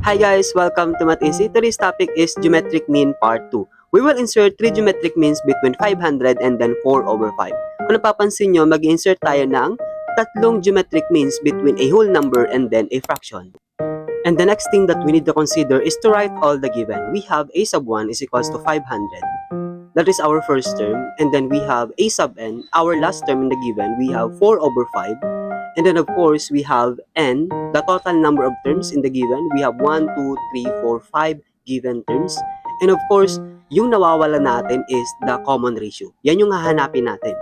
Hi guys, welcome to Math Easy. Today's topic is geometric mean part 2. We will insert 3 geometric means between 500 and then 4 over 5. Kung napapansin nyo, mag-insert tayo ng tatlong geometric means between a whole number and then a fraction. And the next thing that we need to consider is to write all the given. We have a sub 1 is equals to 500. That is our first term. And then we have a sub n, our last term in the given. We have 4 over 5. And then of course, we have n, the total number of terms in the given. We have 1, 2, 3, 4, 5 given terms. And of course, yung nawawala natin is the common ratio. Yan yung hahanapin natin.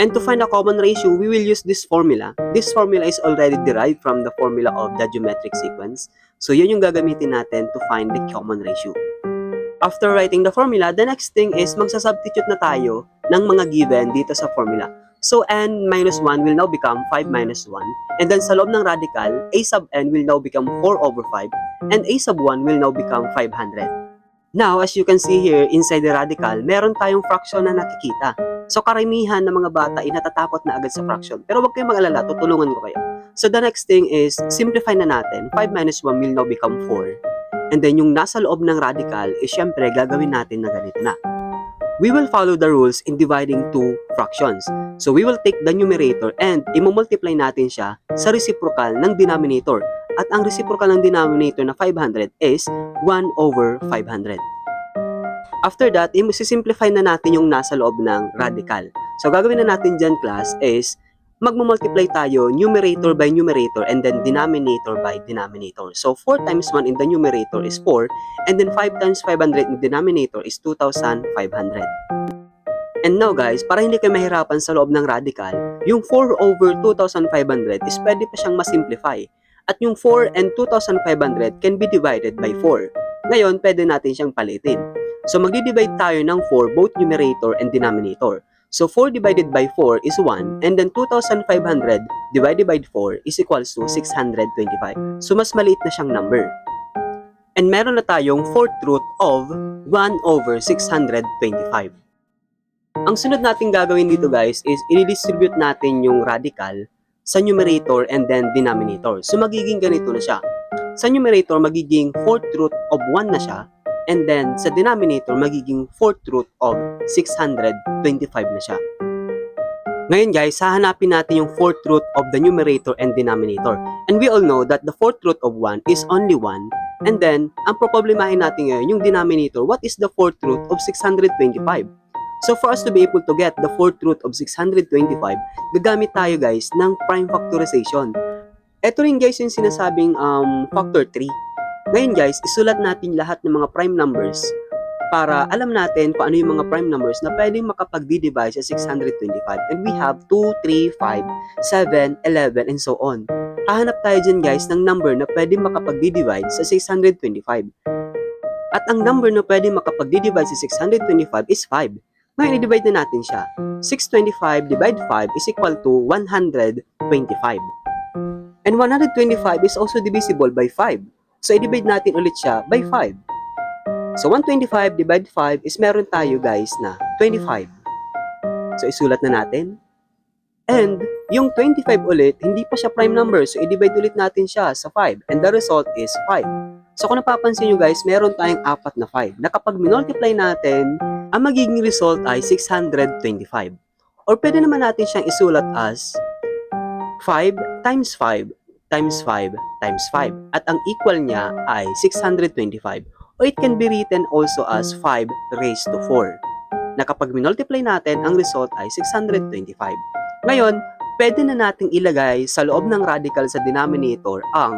And to find the common ratio, we will use this formula. This formula is already derived from the formula of the geometric sequence. So yun yung gagamitin natin to find the common ratio. After writing the formula, the next thing is magsasubstitute na tayo ng mga given dito sa formula. So n minus 1 will now become 5 minus 1. And then sa loob ng radical, a sub n will now become 4 over 5. And a sub 1 will now become 500. Now, as you can see here, inside the radical, meron tayong fraction na nakikita. So karamihan ng mga bata ay natatakot na agad sa fraction. Pero huwag kayong mag-alala, tutulungan ko kayo. So the next thing is, simplify na natin. 5 minus 1 will now become 4. And then yung nasa loob ng radical, is syempre gagawin natin na ganito na. We will follow the rules in dividing two fractions. So we will take the numerator and i-multiply natin siya sa reciprocal ng denominator. At ang reciprocal ng denominator na 500 is 1 over 500. After that, i-simplify na natin yung nasa loob ng radical. So gagawin na natin dyan class is magmumultiply tayo numerator by numerator and then denominator by denominator. So 4 times 1 in the numerator is 4 and then 5 times 500 in the denominator is 2,500. And now guys, para hindi kayo mahirapan sa loob ng radical, yung 4 over 2,500 is pwede pa siyang masimplify. At yung 4 and 2,500 can be divided by 4. Ngayon, pwede natin siyang palitin. So magdi-divide tayo ng 4 both numerator and denominator. So 4 divided by 4 is 1 and then 2,500 divided by 4 is equals to 625. So mas maliit na siyang number. And meron na tayong fourth root of 1 over 625. Ang sunod natin gagawin dito guys is i-distribute natin yung radical sa numerator and then denominator. So magiging ganito na siya. Sa numerator magiging fourth root of 1 na siya. And then, sa denominator, magiging fourth root of 625 na siya. Ngayon guys, hahanapin natin yung fourth root of the numerator and denominator. And we all know that the fourth root of 1 is only 1. And then, ang problemahin natin ngayon, yung denominator, what is the fourth root of 625? So for us to be able to get the fourth root of 625, gagamit tayo guys ng prime factorization. Ito rin guys yung sinasabing factor 3. Ngayon guys, isulat natin lahat ng mga prime numbers para alam natin kung ano yung mga prime numbers na pwedeng makapag-divide sa 625. And we have 2, 3, 5, 7, 11, and so on. Hahanap tayo dyan guys ng number na pwedeng makapag-divide sa 625. At ang number na pwedeng makapag-divide sa 625 is 5. Ngayon, i-divide na natin siya. 625 divide 5 is equal to 125. And 125 is also divisible by 5. So, i-divide natin ulit siya by 5. So, 125 divide 5 is meron tayo guys na 25. So, isulat na natin. And, yung 25 ulit, hindi pa siya prime number. So, i-divide ulit natin siya sa 5. And the result is 5. So, kung napapansin nyo guys, meron tayong 4 na 5. Na kapag minultiply natin, ang magiging result ay 625. Or pwede naman natin siyang isulat as 5 times 5 times 5 times 5. At ang equal niya ay 625. O it can be written also as 5 raised to 4. Na kapag minultiply natin, ang result ay 625. Ngayon, pwede na nating ilagay sa loob ng radical sa denominator ang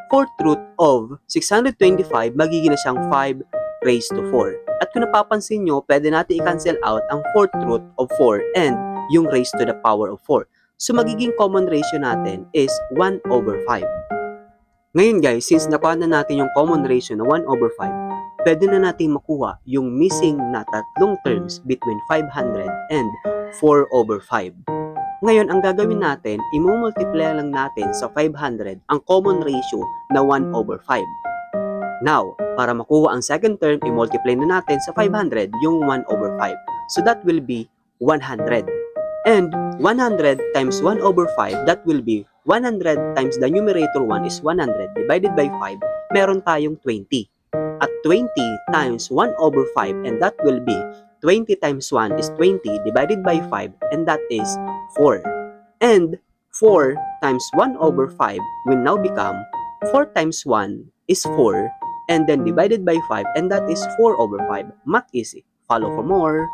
fourth root of 625, magiging na siyang 5 raised to 4. At kung napapansin nyo, pwede natin i-cancel out ang fourth root of 4 and yung raised to the power of 4. So, magiging common ratio natin is 1 over 5. Ngayon guys, since nakuha na natin yung common ratio na 1 over 5, pwede na natin makuha yung missing na tatlong terms between 500 and 4 over 5. Ngayon, ang gagawin natin, i-multiply lang natin sa 500 ang common ratio na 1 over 5. Now, para makuha ang second term, i-multiply na natin sa 500 yung 1 over 5. So, that will be 100. And 100 times 1 over 5, that will be 100 times the numerator 1 is 100 divided by 5, meron tayong 20. At 20 times 1 over 5, and that will be 20 times 1 is 20 divided by 5, and that is 4. And 4 times 1 over 5 will now become 4 times 1 is 4, and then divided by 5, and that is 4 over 5. Math easy. Follow for more.